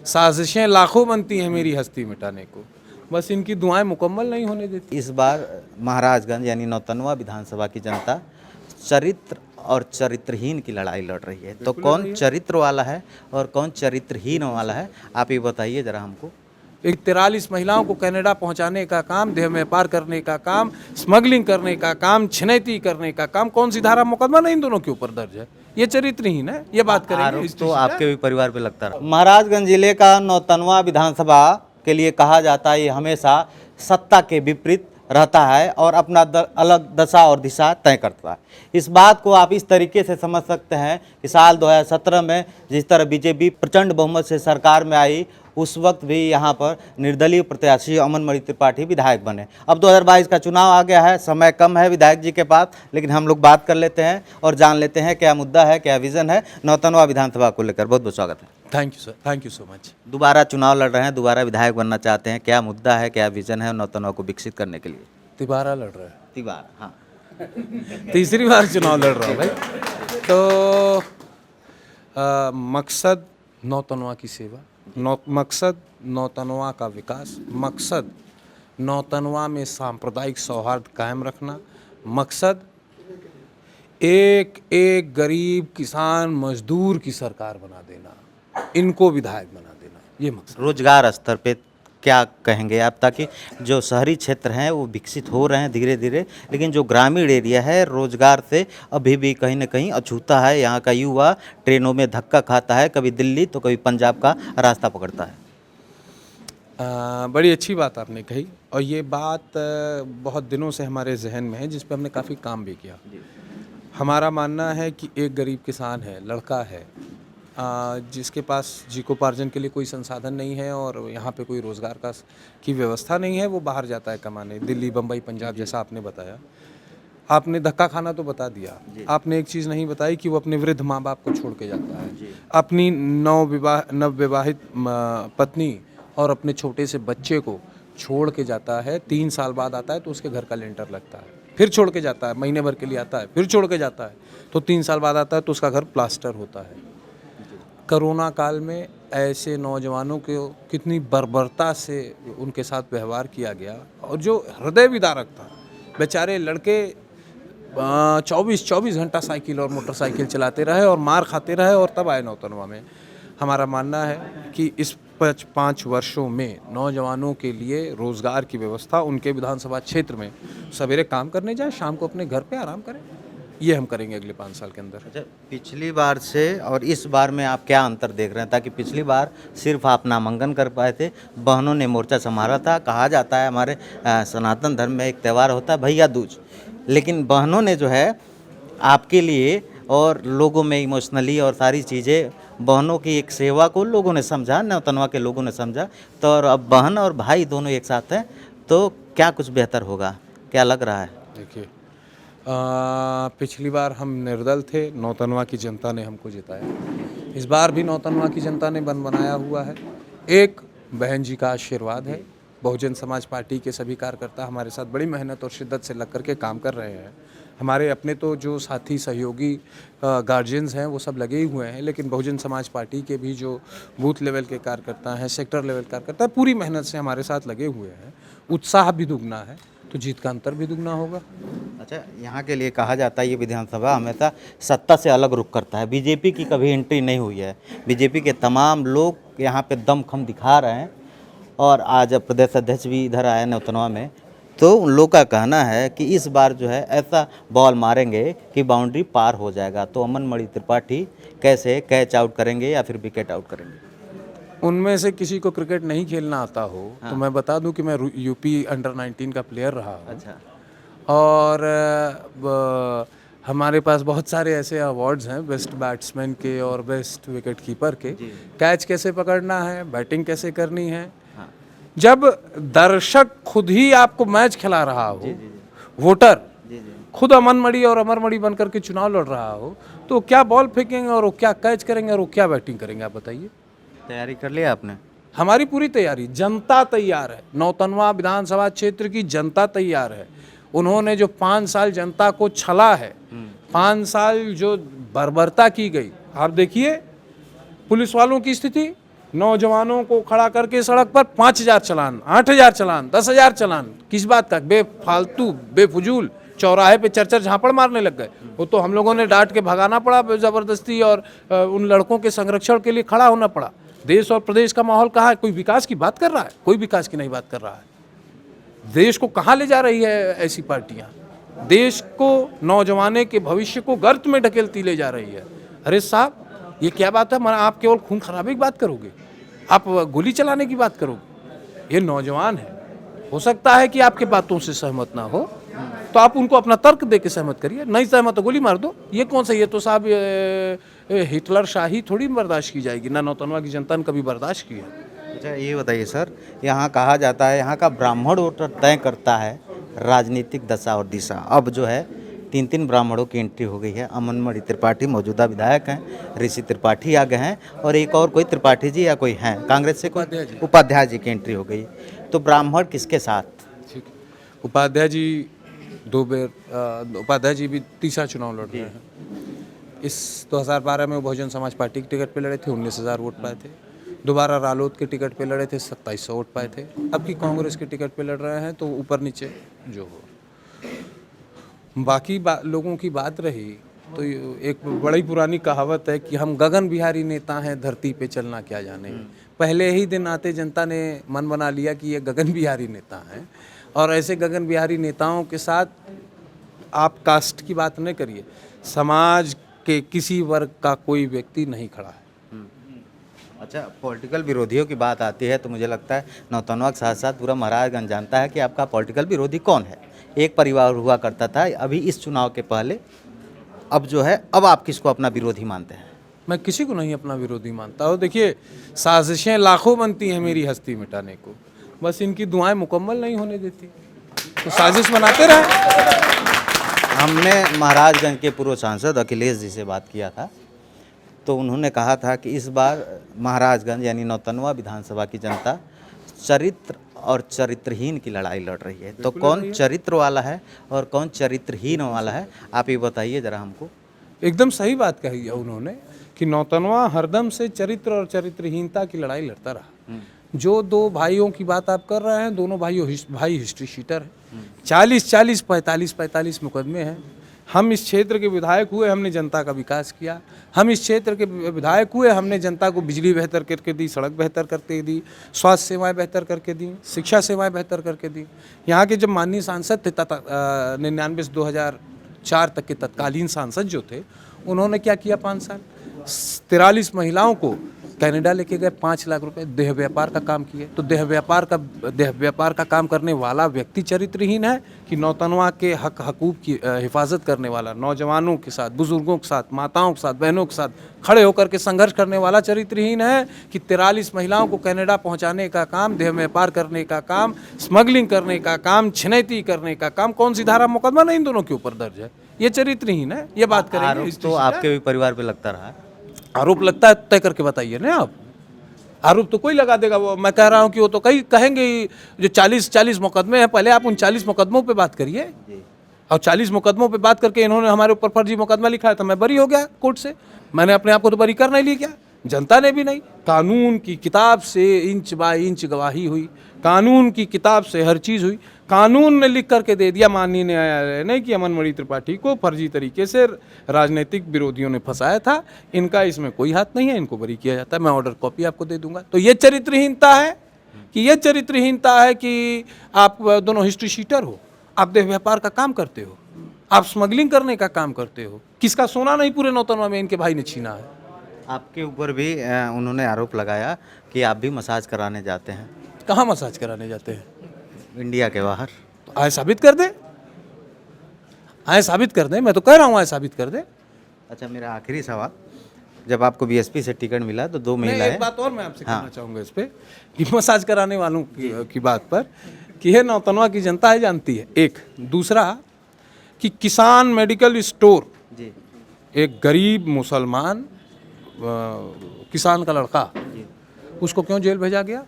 साजिशें लाखों बनती हैं मेरी हस्ती मिटाने को, बस इनकी दुआएं मुकम्मल नहीं होने देती। इस बार महाराजगंज यानी नौतनवा विधानसभा की जनता चरित्र और चरित्रहीन की लड़ाई लड़ रही है। तो कौन चरित्र वाला है और कौन चरित्रहीन वाला है, आप ये बताइए जरा हमको। एक 43 महिलाओं को कनाडा पहुंचाने का काम, देह व्यापार करने का काम, स्मगलिंग करने का काम, छिनैती करने का काम, कौन सी धारा मुकदमा नहीं इन दोनों के ऊपर दर्ज है? ये चरित्रहीन है, ये बात करेंगे। आरोप इस तो चीज़ आपके भी परिवार पे लगता है। महाराजगंज जिले का नौतनवा विधानसभा के लिए कहा जाता है ये हमेशा सत्ता के विपरीत रहता है और अपना अलग दशा और दिशा तय करता है। इस बात को आप इस तरीके से समझ सकते हैं कि साल 2017 में जिस तरह बीजेपी प्रचंड बहुमत से सरकार में आई, उस वक्त भी यहाँ पर निर्दलीय प्रत्याशी अमनमणि त्रिपाठी विधायक बने। अब 2022 का चुनाव आ गया है, समय कम है विधायक जी के पास, लेकिन हम लोग बात कर लेते हैं और जान लेते हैं क्या मुद्दा है, क्या विज़न है नौतनवा विधानसभा को लेकर। बहुत बहुत स्वागत है। Thank you sir, thank you so much. दोबारा चुनाव लड़ रहे हैं, दोबारा विधायक बनना चाहते हैं, क्या मुद्दा है, क्या विज़न है नौतनवा को विकसित करने के लिए? तिबारा लड़ रहा है, तिबारा, हाँ। तीसरी बार चुनाव लड़ रहा हूँ भाई। तो मकसद नौतनवा की सेवा, मकसद नौतनवा का विकास, मकसद नौतनवा में सांप्रदायिक सौहार्द कायम रखना, मकसद एक एक गरीब किसान मजदूर की सरकार बना देना, इनको विधायक बना देना, ये मकसद। रोजगार स्तर पे क्या कहेंगे आप, ताकि जो शहरी क्षेत्र हैं वो विकसित हो रहे हैं धीरे धीरे, लेकिन जो ग्रामीण एरिया है रोजगार से अभी भी कहीं ना कहीं अछूता है। यहाँ का युवा ट्रेनों में धक्का खाता है, कभी दिल्ली तो कभी पंजाब का रास्ता पकड़ता है। बड़ी अच्छी बात आपने कही और ये बात बहुत दिनों से हमारे जहन में है, जिस पर हमने काफ़ी काम भी किया। हमारा मानना है कि एक गरीब किसान है, लड़का है, जिसके पास जीविकोपार्जन के लिए कोई संसाधन नहीं है और यहाँ पे कोई रोज़गार की व्यवस्था नहीं है, वो बाहर जाता है कमाने, दिल्ली, बम्बई, पंजाब, जैसा आपने बताया। आपने धक्का खाना तो बता दिया, आपने एक चीज़ नहीं बताई कि वो अपने वृद्ध माँ बाप को छोड़ के जाता है, अपनी नवविवाहित पत्नी और अपने छोटे से बच्चे को छोड़ के जाता है। 3 साल बाद आता है तो उसके घर का लेंटर लगता है, फिर छोड़ के जाता है, महीने भर के लिए आता है, फिर छोड़ के जाता है, तो 3 साल बाद आता है तो उसका घर प्लास्टर होता है। कोरोना काल में ऐसे नौजवानों को कितनी बर्बरता से उनके साथ व्यवहार किया गया और जो हृदय विदारक था। बेचारे लड़के 24 घंटा साइकिल और मोटरसाइकिल चलाते रहे और मार खाते रहे और तब आए नौतनवा में। हमारा मानना है कि इस 5 वर्षों में नौजवानों के लिए रोज़गार की व्यवस्था, उनके विधानसभा क्षेत्र में सवेरे काम करने जाए, शाम को अपने घर पे आराम करें, ये हम करेंगे अगले 5 साल के अंदर। अच्छा, पिछली बार से और इस बार में आप क्या अंतर देख रहे हैं? ताकि पिछली बार सिर्फ आप नामांकन कर पाए थे, बहनों ने मोर्चा संभाला था। कहा जाता है हमारे सनातन धर्म में एक त्यौहार होता है भैया दूज, लेकिन बहनों ने जो है आपके लिए और लोगों में इमोशनली और सारी चीज़ें, बहनों की एक सेवा को लोगों ने समझा, नौतनवा के लोगों ने समझा। तो और अब बहन और भाई दोनों एक साथ हैं, तो क्या कुछ बेहतर होगा, क्या लग रहा है? देखिए, पिछली बार हम निर्दल थे, नौतनवा की जनता ने हमको जिताया। इस बार भी नौतनवा की जनता ने बनाया हुआ है। एक बहन जी का आशीर्वाद है, बहुजन समाज पार्टी के सभी कार्यकर्ता हमारे साथ बड़ी मेहनत और शिद्दत से लग करके काम कर रहे हैं। हमारे अपने तो जो साथी सहयोगी गार्जियंस हैं वो सब लगे ही हुए हैं, लेकिन बहुजन समाज पार्टी के भी जो बूथ लेवल के कार्यकर्ता हैं, सेक्टर लेवल कार्यकर्ता पूरी मेहनत से हमारे साथ लगे हुए हैं। उत्साह भी दुगना है तो जीत का अंतर भी दुगना होगा। अच्छा, यहाँ के लिए कहा जाता है ये विधानसभा हमेशा सत्ता से अलग रुख करता है। बीजेपी की कभी एंट्री नहीं हुई है, बीजेपी के तमाम लोग यहाँ पे दमखम दिखा रहे हैं और आज प्रदेश अध्यक्ष भी इधर आए नौतनवा में, तो उन लोग का कहना है कि इस बार जो है ऐसा बॉल मारेंगे कि बाउंड्री पार हो जाएगा। तो अमनमणि त्रिपाठी कैसे कैच आउट करेंगे या फिर विकेट आउट करेंगे? उनमें से किसी को क्रिकेट नहीं खेलना आता हो तो मैं बता दूं कि मैं यूपी अंडर 19 का प्लेयर रहा हूं। अच्छा। और हमारे पास बहुत सारे ऐसे अवार्ड्स हैं, बेस्ट बैट्समैन के और बेस्ट विकेट कीपर के। कैच कैसे पकड़ना है, बैटिंग कैसे करनी है, जब दर्शक खुद ही आपको मैच खिला रहा हो, वोटर खुद अमनमणि और अमरमणि बनकर के चुनाव लड़ रहा हो, तो क्या बॉल फेंकेंगे और वो क्या कैच करेंगे और वो क्या बैटिंग करेंगे, आप बताइए। तैयारी कर लिया आपने? हमारी पूरी तैयारी, जनता तैयार है, नौतनवा विधानसभा क्षेत्र की जनता तैयार है। उन्होंने जो 5 साल जनता को छला है, 5 साल जो बर्बरता की गई, आप देखिए पुलिस वालों की स्थिति, नौजवानों को खड़ा करके सड़क पर 5,000 चालान, 8,000 चालान, 10,000 चालान, किस बात का? बेफालतू बेफजूल चौराहे पे चरचर झापड़ मारने लग गए। वो तो हम लोगों ने डांट के भगाना पड़ा ज़बरदस्ती, और उन लड़कों के संरक्षण के लिए खड़ा होना पड़ा। देश और प्रदेश का माहौल कहाँ है? कोई विकास की बात कर रहा है? कोई विकास की नहीं बात कर रहा है। देश को कहाँ ले जा रही है ऐसी पार्टियाँ? देश को, नौजवाने के भविष्य को गर्त में ढकेलती ले जा रही है। अरे साहब, ये क्या बात है? आप केवल खून खराबे की बात करोगे? आप गोली चलाने की बात करोगे? ये नौजवान है, हो सकता है कि आपके बातों से सहमत ना हो, तो आप उनको अपना तर्क दे के सहमत करिए। नहीं सहमत तो गोली मार दो। ये कौन सा? ये तो साहब हिटलर शाही थोड़ी बर्दाश्त की जाएगी, ना नौतनवा की जनता ने कभी बर्दाश्त की है। अच्छा, ये बताइए सर, यहाँ कहा जाता है यहाँ का ब्राह्मण वोटर तय करता है राजनीतिक दशा और दिशा। अब जो है 3 ब्राह्मणों की एंट्री हो गई है। अमनमणि त्रिपाठी मौजूदा विधायक हैं, ऋषि त्रिपाठी आ गए हैं, और एक और कोई त्रिपाठी जी या कोई हैं कांग्रेस से, कोई उपाध्याय जी की एंट्री हो गई। तो ब्राह्मण किसके साथ? ठीक है, उपाध्याय जी 2 बार, उपाध्याय जी भी तीसरा चुनाव लड़ रहे हैं। इस 2012 में वो बहुजन समाज पार्टी की टिकट पे लड़े थे, 19,000 वोट पाए थे। दोबारा रालोद के टिकट पे लड़े थे, 2700 वोट पाए थे। अब की कांग्रेस के टिकट पे लड़ रहे हैं, तो ऊपर नीचे जो हो। बाकी लोगों की बात रही तो एक बड़ी पुरानी कहावत है कि हम गगन बिहारी नेता हैं, धरती पे चलना क्या जाने। पहले ही दिन आते जनता ने मन बना लिया कि ये गगन बिहारी नेता हैं, और ऐसे गगन बिहारी नेताओं के साथ आप कास्ट की बात न करिए, समाज के किसी वर्ग का कोई व्यक्ति नहीं खड़ा है। अच्छा, पॉलिटिकल विरोधियों की बात आती है तो मुझे लगता है नौतनवा के साथ साथ पूरा महाराजगंज जानता है कि आपका पॉलिटिकल विरोधी कौन है। एक परिवार हुआ करता था अभी इस चुनाव के पहले, अब जो है अब आप किसको अपना विरोधी मानते हैं? मैं किसी को नहीं अपना विरोधी मानता हूँ। देखिए, साजिशें लाखों बनती हैं मेरी हस्ती मिटाने को, बस इनकी दुआएं मुकम्मल नहीं होने देती, तो साजिश बनाते रहे। हमने महाराजगंज के पूर्व सांसद अखिलेश जी से बात किया था, तो उन्होंने कहा था कि इस बार महाराजगंज यानी नौतनवा विधानसभा की जनता चरित्र और चरित्रहीन की लड़ाई लड़ रही है। तो कौन चरित्र वाला है और कौन चरित्रहीन वाला है, आप ये बताइए ज़रा हमको। एकदम सही बात कही है उन्होंने कि नौतनवा हरदम से चरित्र और चरित्रहीनता की लड़ाई लड़ता रहा। जो 2 भाइयों की बात आप कर रहे हैं, दोनों भाई हिस्ट्री शीटर हैं। 40-40, 45-45 मुकदमे हैं। हम इस क्षेत्र के विधायक हुए, हमने जनता का विकास किया। हम इस क्षेत्र के विधायक हुए, हमने जनता को बिजली बेहतर करके दी, सड़क बेहतर करके दी, स्वास्थ्य सेवाएं बेहतर करके दी, शिक्षा सेवाएं बेहतर करके दी। यहाँ के जब माननीय सांसद थे 99 से 2004 तक के तत्कालीन सांसद जो थे, उन्होंने क्या किया? 5 साल 43 महिलाओं को कनाडा लेके गए, 5 लाख रुपए देह व्यापार का काम किए। तो देह व्यापार का काम करने वाला व्यक्ति चरित्रहीन है कि नौतनवा के हक हकूक की हिफाजत करने वाला, नौजवानों के साथ, बुजुर्गों के साथ, माताओं के साथ, बहनों के साथ खड़े होकर के संघर्ष करने वाला चरित्रहीन है कि 43 महिलाओं को कनाडा पहुंचाने का काम, देह व्यापार करने का काम, स्मगलिंग करने का काम, छिनैती करने का काम, कौन सी धारा मुकदमा नहीं इन दोनों के ऊपर दर्ज है? ये चरित्रहीन है। ये बात करेंगे तो आपके भी परिवार पे लगता रहा है? आरोप लगता है, तय करके बताइए ना आप। आरोप तो कोई लगा देगा, वो मैं कह रहा हूँ कि वो तो कई कहेंगे जो 40 मुकदमे हैं, पहले आप उन 40 मुकदमों पे बात करिए। और 40 मुकदमों पे बात करके इन्होंने हमारे ऊपर फर्जी मुकदमा लिखा है, तो मैं बरी हो गया कोर्ट से। मैंने अपने आप को तो बरी कर नहीं लिया क्या? जनता ने भी नहीं। कानून की किताब से इंच बाय इंच गवाही हुई, कानून की किताब से हर चीज़ हुई। कानून ने लिख करके दे दिया माननीय न्यायालय ने कि अमनमणि त्रिपाठी को फर्जी तरीके से राजनीतिक विरोधियों ने फंसाया था, इनका इसमें कोई हाथ नहीं है, इनको बरी किया जाता है। मैं ऑर्डर कॉपी आपको दे दूंगा। तो ये चरित्रहीनता है कि आप दोनों हिस्ट्री शीटर हो, आप देह व्यापार का काम करते हो, आप स्मगलिंग करने का काम करते हो। किसका सोना नहीं पूरे नौतनवा में इनके भाई ने छीना है। आपके ऊपर भी उन्होंने आरोप लगाया कि आप भी मसाज कराने जाते हैं। कहाँ मसाज कराने जाते हैं? इंडिया के बाहर। तो आए साबित कर दे, आए साबित कर दे। मैं तो कह रहा हूँ आए साबित कर दे। अच्छा, मेरा आखिरी सवाल, जब आपको बीएसपी से टिकट मिला तो 2 महिलाएं। एक बात और मैं आपसे कहना चाहूँगा इस पे कि मसाज कराने वालों की बात पर कि ये नौतनवा की जनता है जानती है। एक दूसरा कि किसान मेडिकल स्टोर जी, एक गरीब मुसलमान किसान का लड़का, उसको क्यों जेल भेजा गया?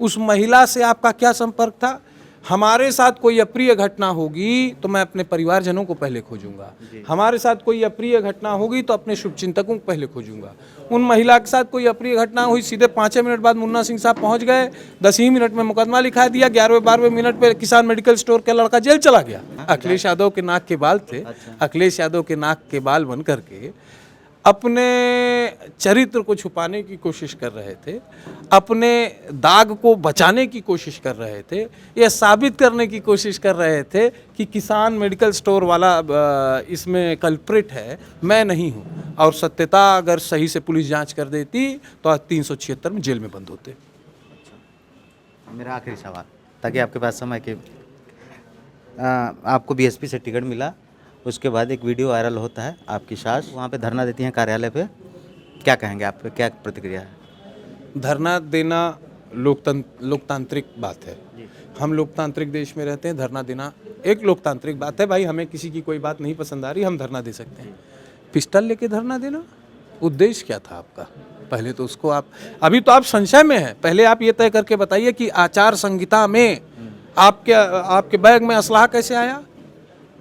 उस महिला से आपका क्या संपर्क था? हमारे साथ कोई अप्रिय घटना होगी तो मैं अपने परिवारजनों को पहले खोजूंगा, हमारे साथ कोई अप्रिय घटना होगी तो अपने शुभचिंतकों को पहले खोजूंगा। उन महिला के साथ कोई अप्रिय घटना हुई, सीधे 5 मिनट बाद मुन्ना सिंह साहब पहुंच गए, 10 ही मिनट में मुकदमा लिखा दिया, 11वें-12वें मिनट पे किसान मेडिकल स्टोर का लड़का जेल चला गया। अखिलेश यादव के नाक के बाल थे, अखिलेश यादव के नाक के बाल बन करके अपने चरित्र को छुपाने की कोशिश कर रहे थे, अपने दाग को बचाने की कोशिश कर रहे थे, यह साबित करने की कोशिश कर रहे थे कि किसान मेडिकल स्टोर वाला इसमें कल्प्रिट है, मैं नहीं हूँ। और सत्यता अगर सही से पुलिस जांच कर देती तो आज 376 में जेल में बंद होते। मेरा आखिरी सवाल, ताकि आपके पास समय के आपको बीएसपी से टिकट मिला, उसके बाद एक वीडियो वायरल होता है, आपकी सास वहाँ पे धरना देती हैं कार्यालय पे, क्या कहेंगे आप पे, क्या प्रतिक्रिया है? धरना देना लोकतांत्रिक बात है, हम लोकतांत्रिक देश में रहते हैं, धरना देना एक लोकतांत्रिक बात है। भाई हमें किसी की कोई बात नहीं पसंद आ रही, हम धरना दे सकते हैं। पिस्टल लेके धरना देना, उद्देश्य क्या था आपका? पहले तो उसको आप, अभी तो आप संशय में हैं, पहले आप ये तय करके बताइए कि आचार संहिता में आपके बैग में असलाह कैसे आया?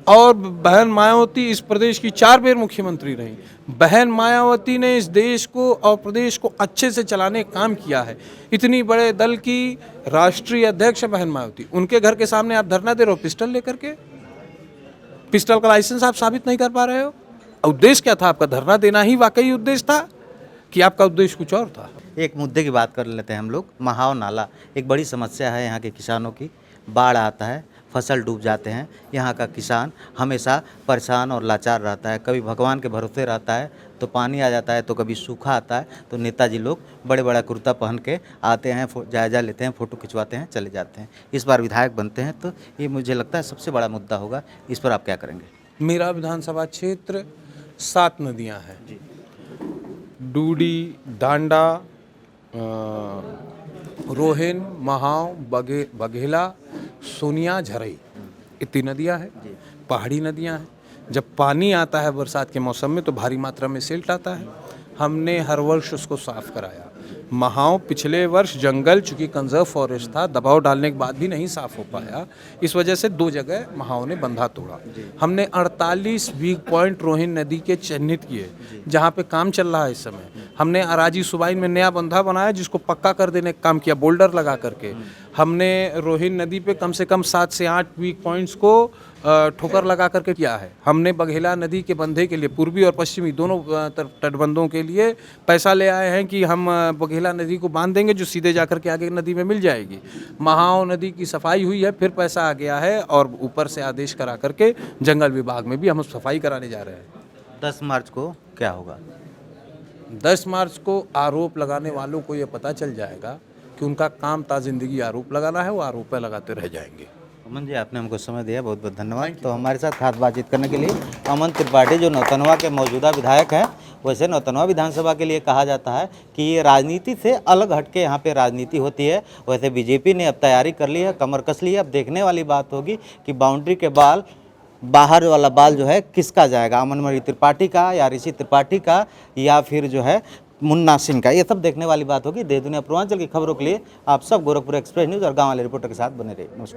और बहन मायावती इस प्रदेश की 4 बार मुख्यमंत्री रही। बहन मायावती ने इस देश को और प्रदेश को अच्छे से चलाने का काम किया है। इतनी बड़े दल की राष्ट्रीय अध्यक्ष बहन मायावती, उनके घर के सामने आप धरना दे रहे हो पिस्टल लेकर के? पिस्टल का लाइसेंस आप साबित नहीं कर पा रहे हो। उद्देश्य क्या था आपका? धरना देना ही वाकई उद्देश्य था कि आपका उद्देश्य कुछ और था? एक मुद्दे की बात कर लेते हैं हम लोग। महाव नाला एक बड़ी समस्या है यहाँ के किसानों की। बाढ़ आता है, फसल डूब जाते हैं, यहाँ का किसान हमेशा परेशान और लाचार रहता है। कभी भगवान के भरोसे रहता है तो पानी आ जाता है, तो कभी सूखा आता है, तो नेताजी लोग बड़े बड़ा कुर्ता पहन के आते हैं, जायजा लेते हैं, फ़ोटो खिंचवाते हैं, चले जाते हैं। इस बार विधायक बनते हैं तो ये मुझे लगता है सबसे बड़ा मुद्दा होगा। इस पर आप क्या करेंगे? मेरा विधानसभा क्षेत्र 7 नदियाँ हैं, डूडी, डांडा, रोहिन, महाव, बघेला, सोनिया, झरई, ये 3 नदियाँ हैं, पहाड़ी नदियाँ हैं। जब पानी आता है बरसात के मौसम में तो भारी मात्रा में सिल्ट आता है। हमने हर वर्ष उसको साफ कराया। महाव पिछले वर्ष जंगल, चूँकि कंजर्व फॉरेस्ट था, दबाव डालने के बाद भी नहीं साफ हो पाया, इस वजह से 2 जगह महाव ने बंधा तोड़ा। हमने 48 वीक पॉइंट रोहिन नदी के चिन्हित किए जहाँ पे काम चल रहा है इस समय। हमने अराजी सुबाइन में नया बंधा बनाया जिसको पक्का कर देने का काम किया, बोल्डर लगा करके। हमने रोहिन नदी पे कम से कम 7 से 8 वीक पॉइंट्स को ठोकर लगा करके किया है। हमने बघेला नदी के बंधे के लिए, पूर्वी और पश्चिमी दोनों तटबंधों के लिए पैसा ले आए हैं कि हम बघेला नदी को बांध देंगे, जो सीधे जाकर के आगे नदी में मिल जाएगी। महाव नदी की सफाई हुई है, फिर पैसा आ गया है और ऊपर से आदेश करा करके जंगल विभाग में भी हम सफाई कराने जा रहे हैं। 10 मार्च को क्या होगा? 10 मार्च को आरोप लगाने वालों को ये पता चल जाएगा कि उनका काम ता जिंदगी आरोप लगाना है, वो आरोप लगाते रह जाएंगे। अमन जी, आपने हमको समय दिया, बहुत बहुत धन्यवाद। तो हमारे साथ खास बातचीत करने के लिए अमन त्रिपाठी, जो नौतनवा के मौजूदा विधायक हैं। वैसे नौतनवा विधानसभा के लिए कहा जाता है कि ये राजनीति से अलग हटके यहाँ पे राजनीति होती है। वैसे बीजेपी ने अब तैयारी कर ली है, कमर कस ली है। अब देखने वाली बात होगी कि बाउंड्री के बाल, बाहर वाला बाल जो है किसका जाएगा, अमन त्रिपाठी का या ऋषि त्रिपाठी का या फिर जो है मुन्ना सिंह का, ये सब देखने वाली बात होगी। देश दुनिया पूर्वांचल की खबरों के लिए आप सब गोरखपुर एक्सप्रेस न्यूज़ और गाँव वाले रिपोर्टर के साथ बने रहिए। नमस्कार।